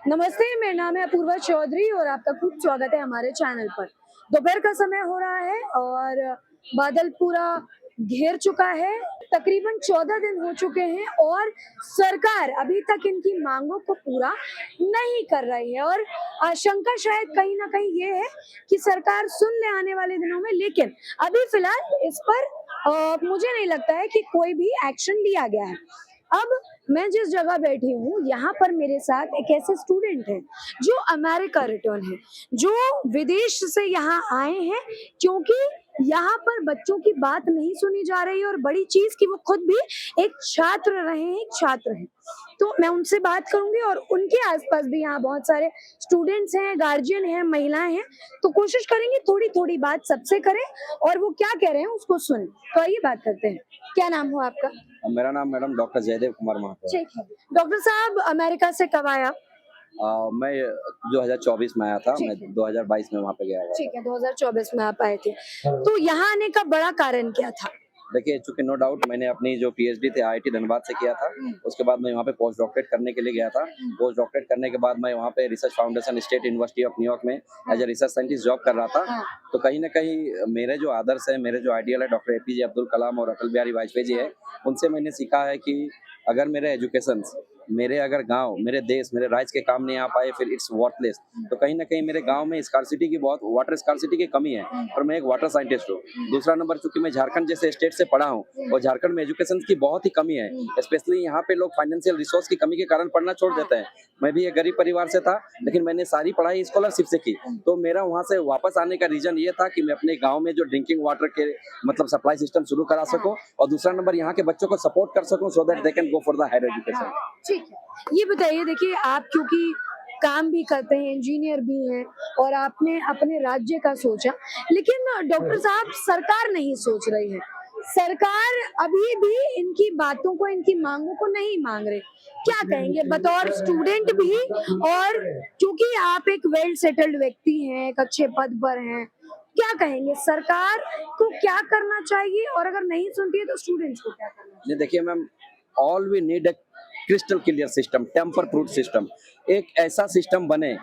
नमस्ते, मेरा नाम है अपूर्वा चौधरी और आपका खूब स्वागत है हमारे चैनल पर। दोपहर का समय हो रहा है और बादल पूरा घेर चुका है। तकरीबन 14 दिन हो चुके हैं और सरकार अभी तक इनकी मांगों को पूरा नहीं कर रही है और आशंका शायद कहीं ना कहीं ये है कि सरकार सुन ले आने वाले दिनों में, लेकिन अभी फिलहाल इस पर मुझे नहीं लगता है कि कोई भी एक्शन लिया गया है। अब मैं जिस जगह बैठी हूँ यहाँ पर मेरे साथ एक ऐसे स्टूडेंट हैं जो अमेरिका रिटर्न है, जो विदेश से यहाँ आए हैं क्योंकि यहाँ पर बच्चों की बात नहीं सुनी जा रही और बड़ी चीज कि वो खुद भी एक छात्र रहे हैं, एक छात्र हैं। तो मैं उनसे बात करूंगी और उनके आसपास भी यहाँ बहुत सारे स्टूडेंट्स हैं, गार्जियन हैं, महिलाएं हैं, तो कोशिश करेंगे थोड़ी थोड़ी बात सबसे करें और वो क्या कह रहे हैं उसको सुने। तो आइए बात करते हैं। क्या नाम हो आपका? मेरा नाम मैडम डॉक्टर जयदेव कुमार महतो है। ठीक है। डॉक्टर साहब, अमेरिका से कब आया? मैं 2024 में आया था। ठीक मैं है। 2022 में वहाँ पे गया हुआ ठीक है, 2024 में आप आए थे। तो यहाँ आने का बड़ा कारण क्या था? देखिए, चूंकि नो डाउट मैंने अपनी जो पीएचडी थे आईआईटी धनबाद से किया था। उसके बाद मैं वहाँ पे पोस्ट डॉक्टरेट करने के लिए गया था। पोस्ट डॉक्टरेट करने के बाद मैं वहाँ पे research foundation state university of New York में as a research scientist job कर रहा था। तो कहीं ना कहीं मेरे जो आदर्श है, मेरे जो आइडियल है, डॉक्टर एपीजे अब्दुल कलाम और अटल बिहारी वाजपेयी जी है, उनसे मैंने सीखा है कि अगर मेरे एजुकेशन, मेरे अगर गांव, मेरे देश, मेरे राज्य के काम नहीं आ पाए, फिर इट्स वर्थलेस। तो कहीं ना कहीं मेरे गांव में स्कार्सिटी की, बहुत वाटर स्कार्सिटी की कमी है और मैं एक वाटर साइंटिस्ट हूँ। दूसरा नंबर, चूंकि मैं झारखंड जैसे स्टेट से पढ़ा हूँ और झारखंड में एजुकेशन की बहुत ही कमी है, स्पेशली यहाँ पे लोग फाइनेंशियल रिसोर्स की कमी के कारण पढ़ना छोड़ देते हैं। मैं भी एक गरीब परिवार से था, लेकिन मैंने सारी पढ़ाई स्कॉलरशिप से की। तो मेरा वहाँ से वापस आने का रीजन ये था कि मैं अपने गाँव में जो ड्रिंकिंग वाटर के मतलब सप्लाई सिस्टम शुरू करा सकूँ और दूसरा नंबर यहाँ के बच्चों को सपोर्ट कर सकूँ so that they can go for the higher education. ठीक है, ये बताइए, देखिए आप क्योंकि काम भी करते हैं, इंजीनियर भी हैं और आपने अपने राज्य का सोचा, लेकिन डॉक्टर साहब सरकार नहीं सोच रही है। सरकार अभी भी इनकी बातों को, इनकी मांगों को नहीं मांग रहे। क्या कहेंगे बतौर स्टूडेंट भी, और क्योंकि आप एक वेल सेटल्ड व्यक्ति हैं, एक अच्छे पद पर हैं, क्या कहेंगे सरकार को क्या करना चाहिए और अगर नहीं सुनती है तो स्टूडेंट्स को क्या करना चाहिए? देखिए ma'am, all we need a crystal clear system, tamper proof system. एक ऐसा सिस्टम बने,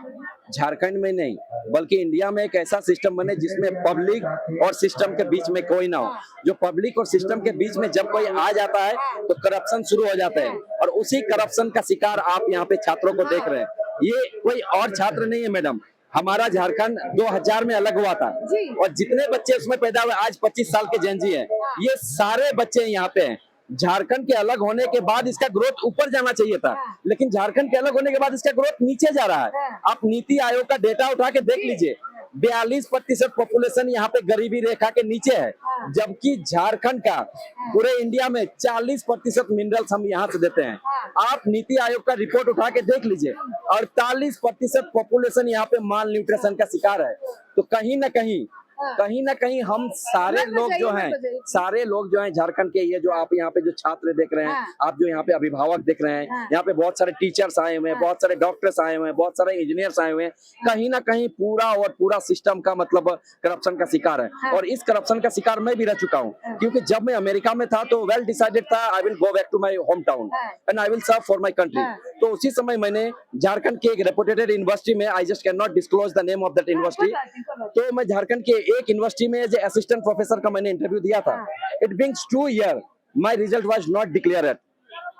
झारखंड में नहीं बल्कि इंडिया में एक ऐसा सिस्टम बने जिसमें पब्लिक और सिस्टम के बीच में कोई ना हो। जो पब्लिक और सिस्टम के बीच में जब कोई आ जाता है तो करप्शन शुरू हो जाता है और उसी करप्शन का शिकार आप यहाँ पे छात्रों को देख रहे हैं। ये कोई और छात्र नहीं है मैडम, हमारा झारखंड 2000 में अलग हुआ था और जितने बच्चे उसमें पैदा हुए आज 25 साल के जेनजी हैं, ये सारे बच्चे यहाँ पे हैं। झारखंड के अलग होने के बाद इसका ग्रोथ ऊपर जाना चाहिए था, लेकिन झारखंड के अलग होने के बाद इसका ग्रोथ नीचे जा रहा है। आप नीति आयोग का डेटा उठा के देख लीजिए, 42% पॉपुलेशन यहाँ पे गरीबी रेखा के नीचे है, जबकि झारखंड का पूरे इंडिया में 40% मिनरल्स हम यहाँ से देते हैं। आप नीति आयोग का रिपोर्ट उठा के देख लीजिए, 48% पॉपुलेशन यहाँ पे माल न्यूट्रिशन का शिकार है। तो कहीं ना कहीं हम सारे लोग जो हैं झारखंड के, ये जो आप यहाँ पे जो छात्र देख रहे हैं, आप जो यहाँ पे अभिभावक देख रहे हैं, यहाँ पे बहुत सारे टीचर्स आए हुए हैं, बहुत सारे डॉक्टर्स आए हुए हैं, बहुत सारे इंजीनियर्स आए हुए हैं, कहीं ना कहीं पूरा सिस्टम का मतलब करप्शन का शिकार है। और इस करप्शन का शिकार मैं भी रह चुका हूँ, क्योंकि जब मैं अमेरिका में था तो वेल डिसाइडेड था I will go back to my home town and I will serve for my country. तो उसी समय मैंने झारखंड के एक रेपुटेड यूनिवर्सिटी में, I just can not disclose the name of that university, तो मैं झारखंड के एक यूनिवर्सिटी में एज असिस्टेंट प्रोफेसर का मैंने इंटरव्यू दिया था। It beings 2 years, my result was not declared.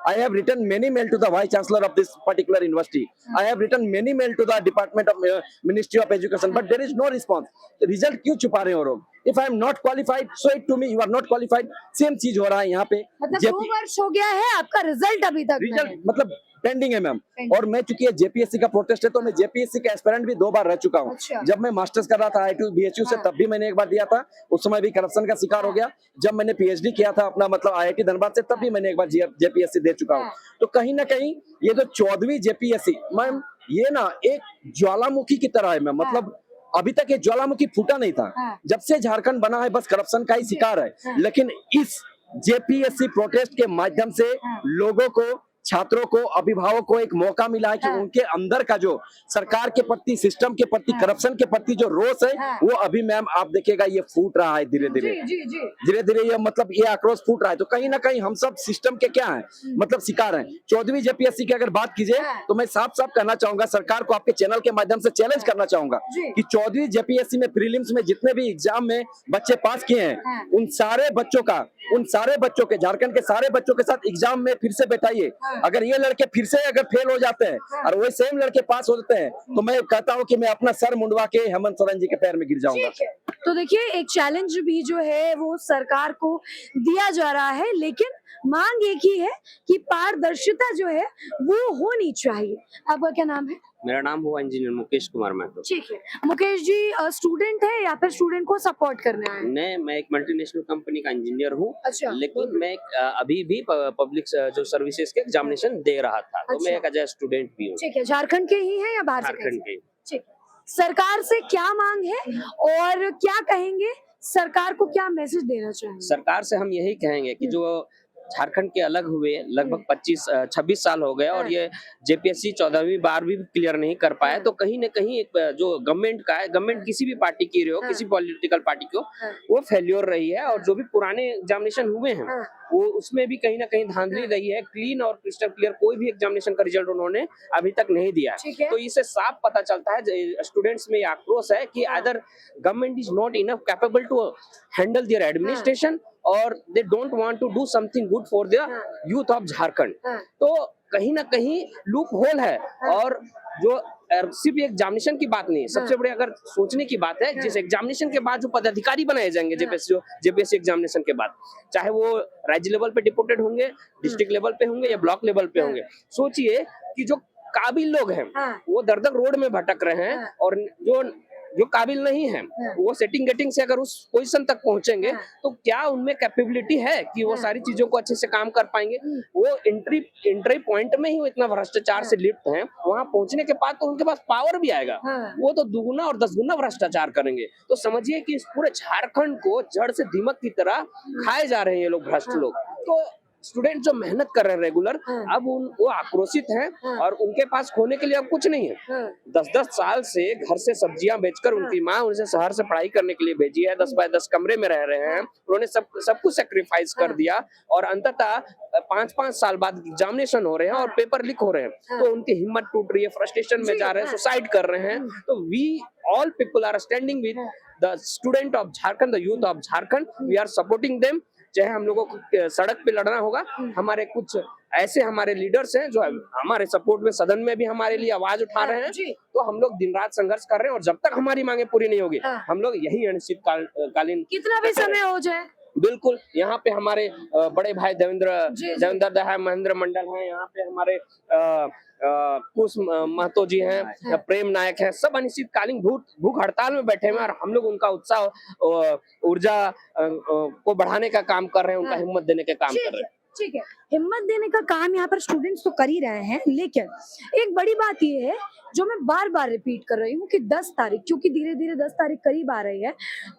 I have written many mail to the vice chancellor of this particular university. I have written many mail to the department of Ministry of Education, but there is no response. The result क्यों छुपा रहे हो लोग? If I am not qualified, show it to me. You are not qualified. Same चीज हो रहा है यहाँ पे। मतलब 2 वर्ष हो गया है, आपका रिजल्ट अभी तक रिजल्ट मतलब पेंडिंग है मैम। और मैं चूंकि जेपीएससी का प्रोटेस्ट है तो मैं जेपीएससी का एस्पिरेंट भी 2 बार रह चुका हूँ। अच्छा। जब मैं मास्टर्स कर रहा था IIT BHU से, तब भी मैंने एक बार दिया था, उस समय भी करप्शन का शिकार हो गया। जब मैंने पीएचडी किया था अपना मतलब IIT धनबाद से, तब भी मैंने एक बार जेपीएससी दे चुका हूँ। तो कहीं ना कहीं ये जो 14वीं जेपीएससी मैम, ये ना एक ज्वालामुखी की तरह है मैम। मतलब अभी तक ये ज्वालामुखी फूटा नहीं था, जब से झारखंड बना है बस करप्शन का ही शिकार है। लेकिन इस जेपीएससी प्रोटेस्ट के माध्यम से लोगों को छात्रों को, अभिभावक को एक मौका मिला है कि हाँ। उनके अंदर का जो सरकार के प्रति, सिस्टम के प्रति, हाँ। करप्शन के प्रति जो रोष है, हाँ। वो अभी मैम आप देखिएगा ये फूट रहा है धीरे धीरे। जी जी जी धीरे धीरे ये मतलब ये आक्रोश फूट रहा है। तो कहीं ना कहीं हम सब सिस्टम के क्या है, मतलब शिकार हैं। 14वीं जेपीएससी की अगर बात कीजिए हाँ। तो मैं साफ साफ कहना चाहूंगा, सरकार को आपके चैनल के माध्यम से चैलेंज करना चाहूंगा जी। कि 14वीं जेपीएससी में प्रीलिम्स में जितने भी एग्जाम में बच्चे पास किए हैं, हाँ। उन सारे बच्चों के, झारखंड के सारे बच्चों के साथ एग्जाम में फिर से बैठाइए। हाँ। अगर ये लड़के फिर से अगर फेल हो जाते हैं हाँ। और वही सेम लड़के पास हो जाते हैं, तो मैं कहता हूँ कि मैं अपना सर मुंडवा के हेमंत सोरेन जी के पैर में गिर जाऊंगा। ठीक है। तो देखिए एक चैलेंज भी जो है वो सरकार को दिया जा रहा है, लेकिन मांग एक ही है कि पारदर्शिता जो है वो होनी चाहिए। आपका क्या नाम है? मेरा नाम हुआ इंजीनियर मुकेश कुमार महतो। ठीक है मुकेश जी, स्टूडेंट है या फिर स्टूडेंट को सपोर्ट करने आए हैं? मैं एक मल्टीनेशनल कंपनी का इंजीनियर हूँ, अच्छा। लेकिन मैं अभी भी पब्लिक जो सर्विसेज के एग्जामिनेशन दे रहा था, तो मैं अच्छा। एक एज स्टूडेंट भी हूँ। ठीक है, झारखंड के ही हैं या बाहर से? झारखंड के। ठीक है। सरकार से क्या मांग है और क्या कहेंगे, सरकार को क्या मैसेज देना चाहेंगे? सरकार से हम यही कहेंगे कि जो झारखंड के अलग हुए लगभग 26 साल हो गए और ये जेपीएससी 14वीं बार भी क्लियर नहीं कर पाए, तो कहीं ना कहीं एक जो गवर्नमेंट का है, गवर्नमेंट किसी भी पार्टी की हो, किसी पॉलिटिकल पार्टी की हो, वो फेल्योर रही है। और जो भी पुराने एग्जामिनेशन हुए हैं वो उसमें भी कहीं ना कहीं धांधली रही है। क्लीन और क्रिस्टल क्लियर कोई भी एग्जामिनेशन का रिजल्ट उन्होंने अभी तक नहीं दिया ठीक है। तो इससे साफ पता चलता है स्टूडेंट्स में ये आक्रोश है कि other government is not enough capable to handle their administration और they don't want to do something good for the youth of Jharkhand. तो कहीं ना कहीं लूप होल है। और जो सिर्फ एग्जामिनेशन की बात नहीं, सबसे बड़ी अगर सोचने की बात है, जिस एग्जामिनेशन के बाद जो पदाधिकारी बनाए जाएंगे जेपीएससी एग्जामिनेशन के बाद, चाहे वो राज्य लेवल पे डिप्यूटेड होंगे, डिस्ट्रिक्ट लेवल पे होंगे या ब्लॉक लेवल पे होंगे, सोचिए कि जो काबिल लोग हैं वो दर दर रोड में भटक रहे हैं और जो काबिल नहीं है वो सेटिंग गेटिंग से अगर उस पोजीशन तक पहुंचेंगे तो क्या उनमें कैपेबिलिटी है कि वो सारी चीजों को अच्छे से काम कर पाएंगे? वो एंट्री पॉइंट में ही वो इतना भ्रष्टाचार से लिप्त हैं, वहां पहुंचने के बाद तो उनके पास पावर भी आएगा, वो तो दुगुना और 10 गुना भ्रष्टाचार करेंगे। तो समझिए कि इस पूरे झारखंड को जड़ से दीमक की तरह खाए जा रहे हैं ये लोग, भ्रष्ट लोग। तो स्टूडेंट जो मेहनत कर रहे हैं रेगुलर, अब वो आक्रोशित हैं और उनके पास खोने के लिए अब कुछ नहीं है। 10-10 साल से घर से सब्जियां बेचकर उनकी माँ उनसे शहर से पढ़ाई करने के लिए भेजी है, 10 बाय 10 कमरे में रह रहे हैं, उन्होंने सब कुछ सेक्रीफाइस कर दिया और अंततः 5-5 साल बाद एग्जामिनेशन हो रहे हैं और पेपर लीक हो रहे हैं, तो उनकी हिम्मत टूट रही है, फ्रस्ट्रेशन में जा रहे हैं, सुसाइड कर रहे हैं। तो we all people are standing with the student of Jharkhand, the youth of Jharkhand, we are supporting them. चाहे हम लोगों को सड़क पे लड़ना होगा, हमारे कुछ ऐसे हमारे लीडर्स हैं जो हमारे सपोर्ट में सदन में भी हमारे लिए आवाज उठा रहे हैं, तो हम लोग दिन रात संघर्ष कर रहे हैं और जब तक हमारी मांगे पूरी नहीं होगी हम लोग यही अनिश्चितकालीन कितना भी समय हो जाए। बिल्कुल। यहाँ पे हमारे बड़े भाई देवेंद्र दहाय महेंद्र मंडल हैं, यहाँ पे हमारे कुश महतो जी हैं, प्रेम नायक हैं, सब अनिश्चितकालीन भूख हड़ताल में बैठे हुए हैं और हम लोग उनका उत्साह ऊर्जा को बढ़ाने का काम कर रहे हैं, उनका हिम्मत देने का काम कर रहे हैं। ठीक है, हिम्मत देने का काम यहाँ पर स्टूडेंट्स तो कर ही रहे हैं, लेकिन एक बड़ी बात ये है जो मैं बार बार रिपीट कर रही हूँ कि 10 तारीख, क्योंकि धीरे धीरे 10 तारीख करीब आ रही है,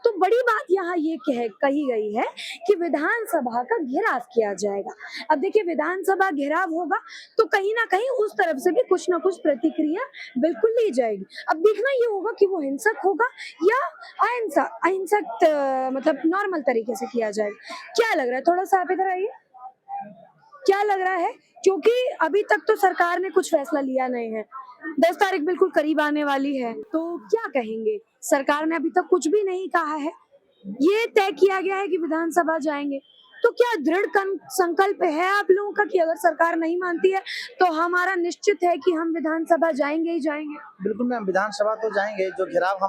तो बड़ी बात यहाँ ये कही गई है कि विधानसभा का घेराव किया जाएगा। अब देखिए विधानसभा घेराव होगा तो कहीं ना कहीं उस तरफ से भी कुछ ना कुछ प्रतिक्रिया बिल्कुल ली जाएगी। अब देखना ये होगा कि वो हिंसक होगा या अहिंसक मतलब नॉर्मल तरीके से किया जाएगा। क्या लग रहा है, थोड़ा सा आप इधर आइए, क्या लग रहा है? क्योंकि अभी तक तो सरकार ने कुछ फैसला लिया नहीं है, 10 तारीख बिल्कुल करीब आने वाली है, तो क्या कहेंगे? सरकार ने अभी तक कुछ भी नहीं कहा है, ये तय किया गया है कि विधानसभा जाएंगे, तो क्या दृढ़ संकल्प है आप लोगों का कि अगर सरकार नहीं मानती है तो हमारा निश्चित है कि हम विधानसभा जाएंगे ही जाएंगे? बिल्कुल मैम, विधानसभा तो जाएंगे। जो घेराव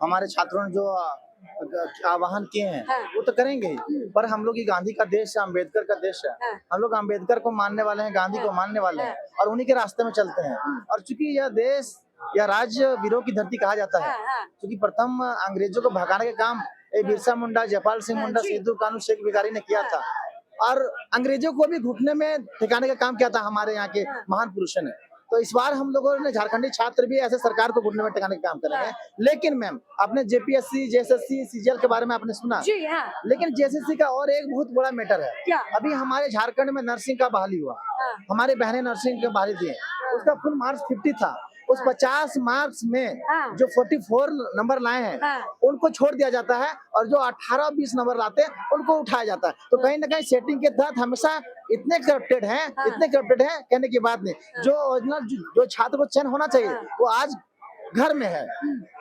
हमारे छात्रों ने जो आह्वान किए हैं वो तो करेंगे ही, पर हम लोग ये गांधी का देश है, अम्बेडकर का देश है, हम लोग अम्बेडकर को मानने वाले हैं, गांधी को मानने वाले हैं और उन्हीं के रास्ते में चलते हैं। और चूंकि यह देश या राज्य वीरों की धरती कहा जाता है, क्योंकि प्रथम अंग्रेजों को भगाने का काम बिरसा मुंडा, जयपाल सिंह मुंडा, सिद्धू कानू शेख भिखारी ने किया था और अंग्रेजों को भी घुटने में ठिकाने का काम किया था हमारे यहाँ के महान पुरुषों ने। तो इस बार हम लोगों ने झारखंडी छात्र भी ऐसे सरकार को घुटने में टिकाने का काम करेंगे। लेकिन मैम आपने जेपीएससी, जेएसएससी, सीजीएल के बारे में आपने सुना, जी हाँ। लेकिन जेएसएससी का और एक बहुत बड़ा मैटर है। क्या? अभी हमारे झारखंड में नर्सिंग का बहाली हुआ, हमारे बहनें नर्सिंग का बहाली दिए, उसका फुल मार्क्स 50 था, उस 50 मार्क्स में जो 44 नंबर लाए हैं उनको छोड़ दिया जाता है, और जो 18-20 नंबर लाते हैं उनको उठाया जाता है। तो कहीं ना कहीं सेटिंग के तहत हमेशा इतने करप्टेड हैं, इतने करप्टेड हैं, कहने की बात नहीं। जो ओरिजिनल जो छात्र को चयन होना चाहिए वो आज घर में है,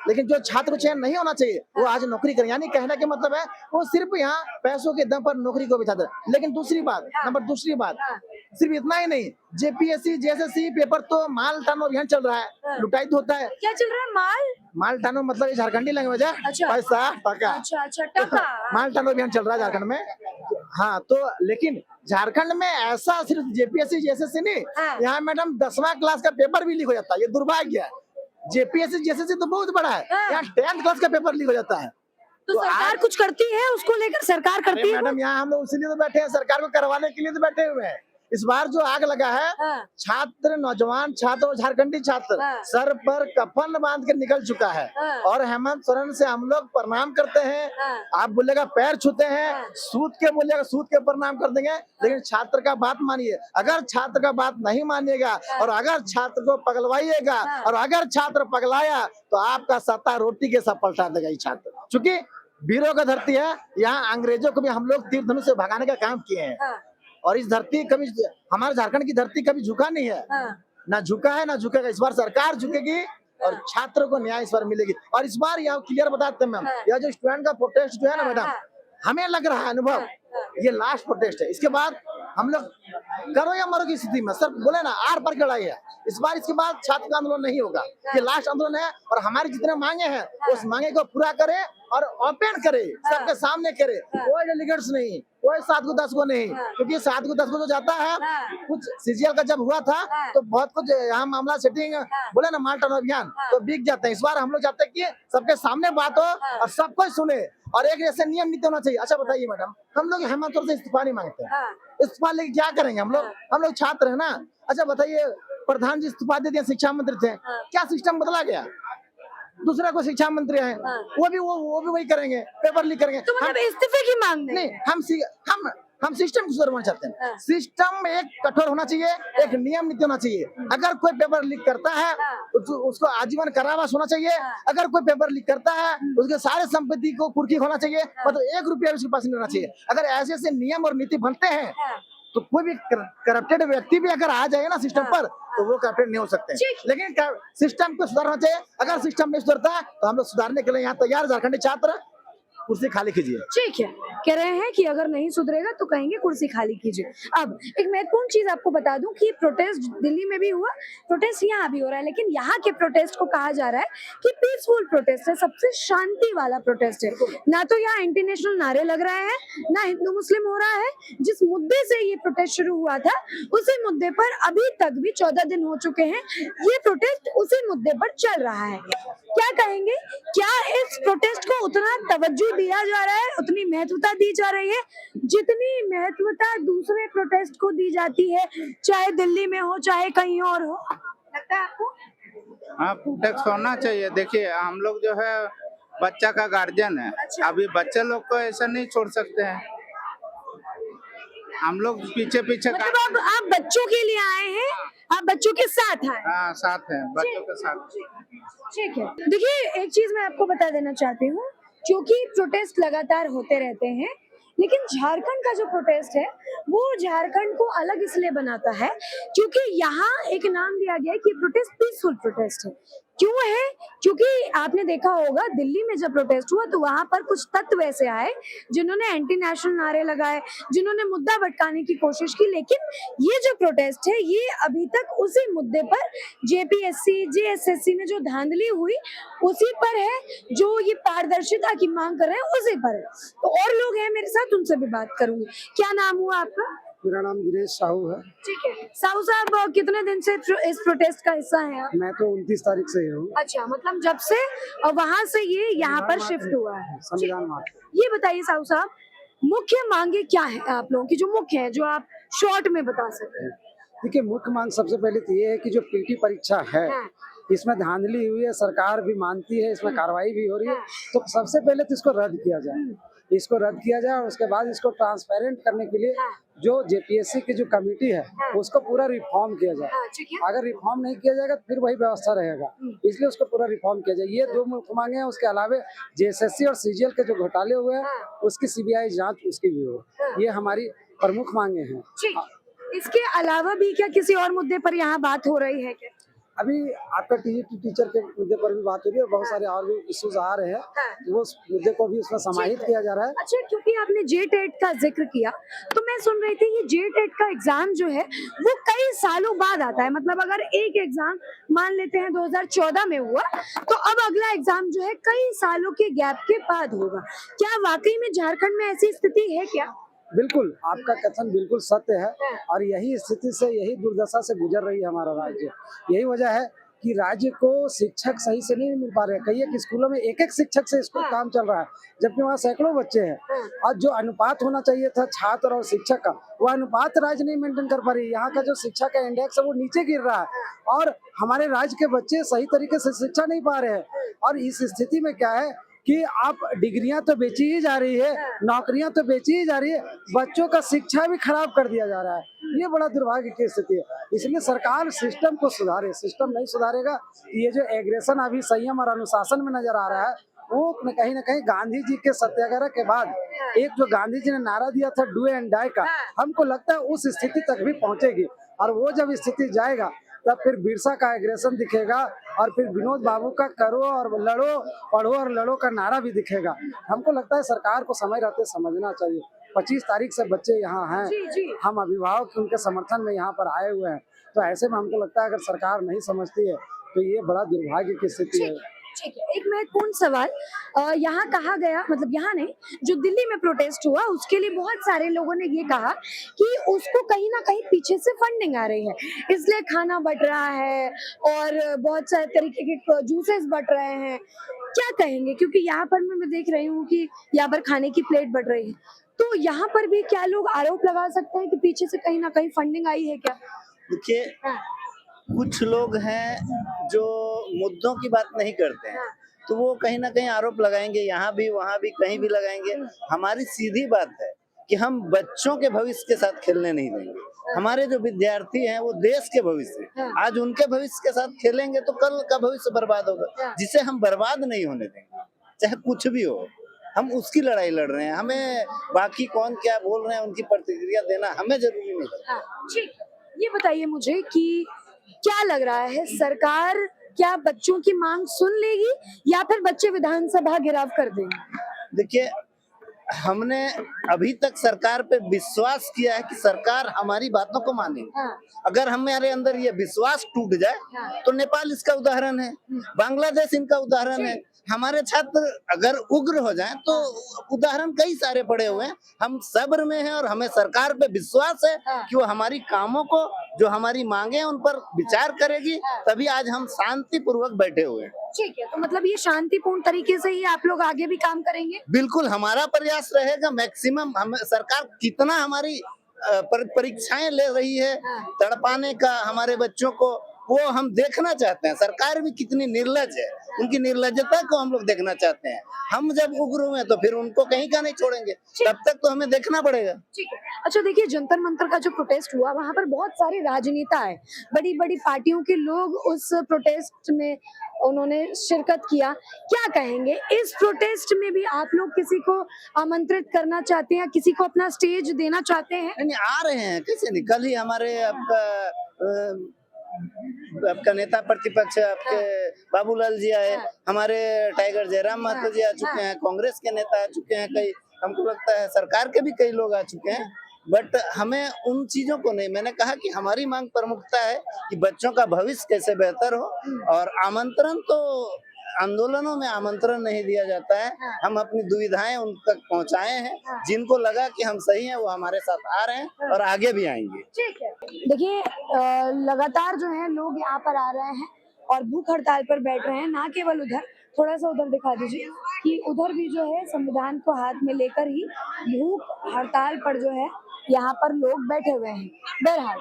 लेकिन जो छात्र को चयन नहीं होना चाहिए वो आज नौकरी करे। यानी कहने का मतलब है वो सिर्फ यहाँ पैसों के दम पर नौकरी को बिठाते हैं। लेकिन दूसरी बात, दूसरी बात, सिर्फ इतना ही नहीं, जेपीएससी, जेएसएससी पेपर तो माल टानो अभियान चल रहा है, लुटाई तो होता है। क्या चल रहा है? माल टानो मतलब ये झारखंडी लैंग्वेज है, अच्छा। पैसा टका। अच्छा टका। माल टानो अभियान चल रहा है झारखंड में। हाँ, तो लेकिन झारखंड में ऐसा सिर्फ जेपीएससी, जेएसएससी नहीं, यहाँ मैडम 10वां क्लास का पेपर भी लीक हो जाता है। ये दुर्भाग्य है। जेपीएससी, जेएसएससी तो बहुत बड़ा है, यहाँ 10th क्लास का पेपर लीक हो जाता है। तो सरकार कुछ करती है उसको लेकर? सरकार करती है मैडम, यहाँ हम लोग इसीलिए तो बैठे हैं, सरकार को करवाने के लिए तो बैठे हुए हैं। इस बार जो आग लगा है, छात्र, नौजवान छात्र और झारखंडी छात्र सर पर कफन बांध के निकल चुका है, और हेमंत सोरेन से हम लोग प्रणाम करते हैं। आप बोलेगा पैर छूते हैं, सूत के बोलेगा सूत के प्रणाम कर देंगे, लेकिन छात्र का बात मानिए। अगर छात्र का बात नहीं मानिएगा और अगर छात्र को पगलवाइएगा और अगर छात्र पगलाया तो आपका सत्ता रोटी के साथ पलटा देगा ये छात्र। चूंकि वीरों का धरती है, यहाँ अंग्रेजों को भी हम लोग तीर धनुष से भगाने का काम किए हैं, और इस धरती कभी, हमारे झारखंड की धरती कभी झुका नहीं है, ना झुका है ना झुकेगा। इस बार सरकार झुकेगी और छात्रों को न्याय इस बार मिलेगी। और इस बार यह क्लियर बताते हैं मैम, यह जो स्टूडेंट का प्रोटेस्ट जो है ना मैडम, हमें लग रहा है अनुभव ये लास्ट प्रोटेस्ट है। इसके बाद हम लोग करो या मरो की स्थिति में, सर बोले ना आर पर लड़ाई है इस बार। इसके बाद छात्र का आंदोलन नहीं होगा, ये लास्ट आंदोलन है, और हमारी जितने मांगे हैं उस मांगे को पूरा करे और ओपन करे, सबके सामने करे। कोई डेलीगेट्स नहीं, कोई 7 को 10 को नहीं, क्योंकि 7 को 10 को जो जाता है, कुछ सीजीएल का जब हुआ था तो बहुत कुछ यहाँ मामला सेटिंग बोले ना माल टानो अभियान तो बिक जाते हैं। इस बार हम लोग चाहते हैं कि सबके सामने बात हो और सब कोई सुने, और एक ऐसे नियम नीति होना चाहिए। अच्छा बताइए मैडम, हम लोग हेमंत सोरेन से इस्तीफा नहीं मांगते हैं, इस्तीफा लेके क्या करेंगे हम लोग छात्र है ना। अच्छा बताइए, प्रधान जी इस्तीफा दे दिए, शिक्षा मंत्री थे, क्या सिस्टम बदला गया? दूसरा को शिक्षा मंत्री है, वो भी वही करेंगे, पेपर लीक करेंगे। तो मतलब इस्तीफे की मांग नहीं, हम सिस्टम को सुधारना चाहते हैं। सिस्टम एक कठोर होना चाहिए, एक नियम नीति होना चाहिए। अगर कोई पेपर लीक करता है तो उसको आजीवन कारावास होना चाहिए। अगर कोई पेपर लीक करता है उसके सारे संपत्ति को कुर्की होना चाहिए, मतलब 1 रुपया उसके पास नहीं रहना चाहिए। अगर ऐसे ऐसे नियम और नीति बनते हैं तो कोई भी करप्टेड व्यक्ति भी अगर आ जाए ना सिस्टम पर तो वो करप्टेड नहीं हो सकते। लेकिन सिस्टम को सुधारना चाहिए। अगर सिस्टम नहीं सुधरता तो हम लोग सुधारने के लिए यहाँ तैयार, झारखंडी छात्र कुर्सी खाली कीजिए। ठीक है, कह रहे हैं कि अगर नहीं सुधरेगा तो कहेंगे कुर्सी खाली कीजिए। अब एक महत्वपूर्ण चीज आपको बता दूं कि प्रोटेस्ट दिल्ली में भी हुआ, प्रोटेस्ट यहाँ भी हो रहा है, लेकिन यहाँ के प्रोटेस्ट को कहा जा रहा है कि पीसफुल प्रोटेस्ट है, सबसे शांति वाला प्रोटेस्ट है। ना तो यहाँ एंटी नेशनल नारे लग रहे हैं, ना हिंदू मुस्लिम हो रहा है। जिस मुद्दे से ये प्रोटेस्ट शुरू हुआ था उसी मुद्दे पर अभी तक भी 14 दिन हो चुके हैं, ये प्रोटेस्ट उसी मुद्दे पर चल रहा है। क्या कहेंगे, क्या इस प्रोटेस्ट को उतना तवज्जो दिया जा रहा है, उतनी महत्वता दी जा रही है जितनी महत्वता दूसरे प्रोटेस्ट को दी जाती है, चाहे दिल्ली में हो चाहे कहीं और हो? लगता है आपको? हाँ, प्रोटेस्ट होना चाहिए। देखिए हम लोग जो है बच्चा का गार्जियन है। अच्छा। अभी बच्चे लोग को ऐसा नहीं छोड़ सकते हैं, हम लोग पीछे मतलब आप बच्चों के लिए आए हैं, आप बच्चों के साथ आए? हाँ, साथ हैं, बच्चों के साथ। ठीक है, देखिए एक चीज मैं आपको बता देना चाहती हूँ, क्योंकि प्रोटेस्ट लगातार होते रहते हैं, लेकिन झारखंड का जो प्रोटेस्ट है वो झारखंड को अलग इसलिए बनाता है क्योंकि यहाँ एक नाम दिया गया है कि प्रोटेस्ट पीसफुल प्रोटेस्ट है। क्यों है? क्योंकि आपने देखा होगा दिल्ली में जब प्रोटेस्ट हुआ तो वहां पर कुछ तत्व ऐसे आए जिन्होंने एंटी नेशनल नारे लगाए, जिन्होंने मुद्दा भटकाने की कोशिश की। लेकिन ये जो प्रोटेस्ट है ये अभी तक उसी मुद्दे पर, जेपीएससी, जेएसएससी में जो धांधली हुई उसी पर है, जो ये पारदर्शिता की मांग कर रहे हैं उसी पर है। तो और लोग हैं मेरे साथ, उनसे भी बात करूंगी। क्या नाम हुआ आपका? मेरा नाम दिनेश साहू है। ठीक है, साहू साहब कितने दिन से इस प्रोटेस्ट का हिस्सा है आप? मैं तो 29 तारीख से ही हूँ। अच्छा, मतलब जब से वहाँ से ये यहाँ पर शिफ्ट हुआ है। संविधान मार्च। ये बताइए साहू साहब, मुख्य मांगे क्या है आप लोगों की, जो मुख्य है, जो आप शॉर्ट में बता सकते हैं? देखिए, मुख्य मांग सबसे पहले तो ये है कि जो पीटी परीक्षा है, हाँ, इसमें धांधली हुई है, सरकार भी मानती है, इसमें कार्रवाई भी हो रही है, तो सबसे पहले तो इसको रद्द किया जाए। इसको रद्द किया जाए और उसके बाद इसको ट्रांसपेरेंट करने के लिए जो जेपीएससी की जो कमेटी है, उसको पूरा रिफॉर्म किया जाए। हाँ, ठीक है। अगर रिफॉर्म नहीं किया जाएगा तो फिर वही व्यवस्था रहेगा, इसलिए उसको पूरा रिफॉर्म किया जाए। ये दो मुख्य मांगे हैं। उसके अलावा जेएसएससी और सीजीएल के जो घोटाले हुए हैं, उसकी सीबीआई जांच उसकी भी हो, ये हमारी प्रमुख मांगे हैं। ठीक। इसके अलावा भी क्या किसी और मुद्दे पर यहाँ बात हो रही है क्या? अभी आपका टीईटी टीचर के मुद्दे पर भी बात हो रही है और बहुत सारे और भी इश्यूज आ रहे हैं, तो वो मुद्दे को भी उसमें समाहित किया जा रहा है। अच्छा, क्योंकि आपने जेटेट का जिक्र किया, तो मैं सुन रही थी ये जेटेट का एग्जाम जो है वो कई सालों बाद आता है। मतलब अगर एक एग्जाम मान लेते हैं 2014 में हुआ, तो अब अगला एग्जाम जो है कई सालों के गैप के बाद होगा। क्या वाकई में झारखंड में ऐसी स्थिति है क्या? बिल्कुल, आपका कथन बिल्कुल सत्य है और यही स्थिति से, यही दुर्दशा से गुजर रही है हमारा राज्य। यही वजह है कि राज्य को शिक्षक सही से नहीं मिल पा रहे हैं। कई एक स्कूलों में एक शिक्षक से स्कूल काम चल रहा है, जबकि वहाँ सैकड़ों बच्चे हैं और जो अनुपात होना चाहिए था छात्र और शिक्षक का, वो अनुपात राज्य नहीं मेंटेन कर पा रही है। यहाँ का जो शिक्षा का इंडेक्स है वो नीचे गिर रहा है और हमारे राज्य के बच्चे सही तरीके से शिक्षा नहीं पा रहे हैं। और इस स्थिति में क्या है कि आप डिग्रियां तो बेची ही जा रही है, नौकरियां तो बेची ही जा रही है, बच्चों का शिक्षा भी खराब कर दिया जा रहा है। ये बड़ा दुर्भाग्य की स्थिति है। इसलिए सरकार सिस्टम को सुधारे। सिस्टम नहीं सुधारेगा, ये जो एग्रेशन अभी संयम और अनुशासन में नजर आ रहा है, वो कहीं ना कहीं गांधी जी के सत्याग्रह के बाद एक जो गांधी जी ने नारा दिया था डू एंड डाई का, हमको लगता है उस स्थिति तक भी पहुंचेगी। और वो जब स्थिति जाएगा तब फिर बिरसा का एग्रेशन दिखेगा और फिर विनोद बाबू का करो और लड़ो, पढ़ो और लड़ो का नारा भी दिखेगा। हमको लगता है सरकार को समय रहते समझना चाहिए। 25 तारीख से बच्चे यहाँ हैं, हम अभिभावक उनके समर्थन में यहाँ पर आए हुए हैं, तो ऐसे में हमको लगता है अगर सरकार नहीं समझती है तो ये बड़ा दुर्भाग्य की स्थिति है। ठीक है, एक महत्वपूर्ण सवाल, यहाँ कहा गया, मतलब यहाँ नहीं, जो दिल्ली में प्रोटेस्ट हुआ उसके लिए बहुत सारे लोगों ने ये कहा कि उसको कहीं ना कहीं पीछे से फंडिंग आ रही है, इसलिए खाना बट रहा है और बहुत सारे तरीके के जूसेस बट रहे हैं। क्या कहेंगे? क्योंकि यहाँ पर मैं देख रही हूँ कि यहाँ पर खाने की प्लेट बढ़ रही है, तो यहाँ पर भी क्या लोग आरोप लगा सकते हैं कि पीछे से कहीं ना कहीं फंडिंग आई है क्या? देखिए, कुछ लोग हैं जो मुद्दों की बात नहीं करते हैं, तो वो कहीं ना कहीं आरोप लगाएंगे, यहाँ भी वहाँ भी कहीं भी लगाएंगे। हमारी सीधी बात है कि हम बच्चों के भविष्य के साथ खेलने नहीं देंगे। हमारे जो विद्यार्थी हैं वो देश के भविष्य हैं। आज उनके भविष्य के साथ खेलेंगे तो कल का भविष्य बर्बाद होगा, जिसे हम बर्बाद नहीं होने देंगे, चाहे कुछ भी हो। हम उसकी लड़ाई लड़ रहे हैं। हमें बाकी कौन क्या बोल रहे हैं उनकी प्रतिक्रिया देना हमें जरूरी नहीं है। ठीक, ये बताइए मुझे कि क्या लग रहा है, सरकार क्या बच्चों की मांग सुन लेगी या फिर बच्चे विधानसभा घेराव कर देंगे? देखिए, हमने अभी तक सरकार पे विश्वास किया है कि सरकार हमारी बातों को माने। अगर हमारे अंदर ये विश्वास टूट जाए तो नेपाल इसका उदाहरण है, बांग्लादेश इनका उदाहरण है। हमारे छात्र अगर उग्र हो जाएं तो उदाहरण कई सारे पड़े हुए हैं। हम सब्र में हैं और हमें सरकार पे विश्वास है कि वो हमारी कामों को, जो हमारी मांगे हैं उन पर विचार करेगी, तभी आज हम शांति पूर्वक बैठे हुए हैं। ठीक है, तो मतलब ये शांतिपूर्ण तरीके से ही आप लोग आगे भी काम करेंगे? बिल्कुल, हमारा प्रयास रहेगा मैक्सिमम। हम सरकार कितना हमारी परीक्षाएं ले रही है तड़पाने का हमारे बच्चों को, वो हम देखना चाहते हैं। सरकार भी कितनी निर्लज है, उनकी निर्लजता को हम लोग देखना चाहते हैं। हम जब उग्र हुए तो फिर उनको कहीं का नहीं छोड़ेंगे, तब तक तो हमें देखना पड़ेगा। ठीक है। अच्छा देखिए, जंतर मंतर का जो प्रोटेस्ट हुआ वहाँ पर बहुत सारे राजनेता है, बड़ी बड़ी पार्टियों के लोग उस प्रोटेस्ट में उन्होंने शिरकत किया। क्या कहेंगे, इस प्रोटेस्ट में भी आप लोग किसी को आमंत्रित करना चाहते हैं, किसी को अपना स्टेज देना चाहते हैं? नहीं, आ रहे हैं, कैसे नहीं। कल ही हमारे आपका नेता प्रतिपक्ष आपके बाबूलाल जी आए, हमारे टाइगर जयराम महतो जी आ चुके हैं, कांग्रेस के नेता आ चुके हैं, कई, हमको लगता है सरकार के भी कई लोग आ चुके हैं। बट हमें उन चीजों को नहीं, मैंने कहा कि हमारी मांग प्रमुखता है कि बच्चों का भविष्य कैसे बेहतर हो, और आमंत्रण तो आंदोलनों में आमंत्रण नहीं दिया जाता है। हम अपनी दुविधाएं उन तक पहुंचाए हैं, जिनको लगा कि हम सही हैं वो हमारे साथ आ रहे हैं और आगे भी आएंगे। ठीक है। देखिए, लगातार जो है लोग यहाँ पर आ रहे हैं और भूख हड़ताल पर बैठ रहे हैं। ना केवल उधर, थोड़ा सा उधर दिखा दीजिए कि उधर भी जो है संविधान को हाथ में लेकर ही भूख हड़ताल पर जो है यहाँ पर लोग बैठे हुए हैं। बहरहाल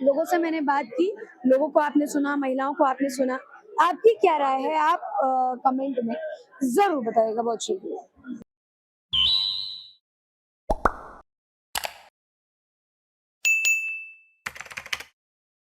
लोगों से मैंने बात की, लोगों को आपने सुना, महिलाओं को आपने सुना। आपकी क्या राय है, आप कमेंट में जरूर बताइएगा। बहुत शुक्रिया।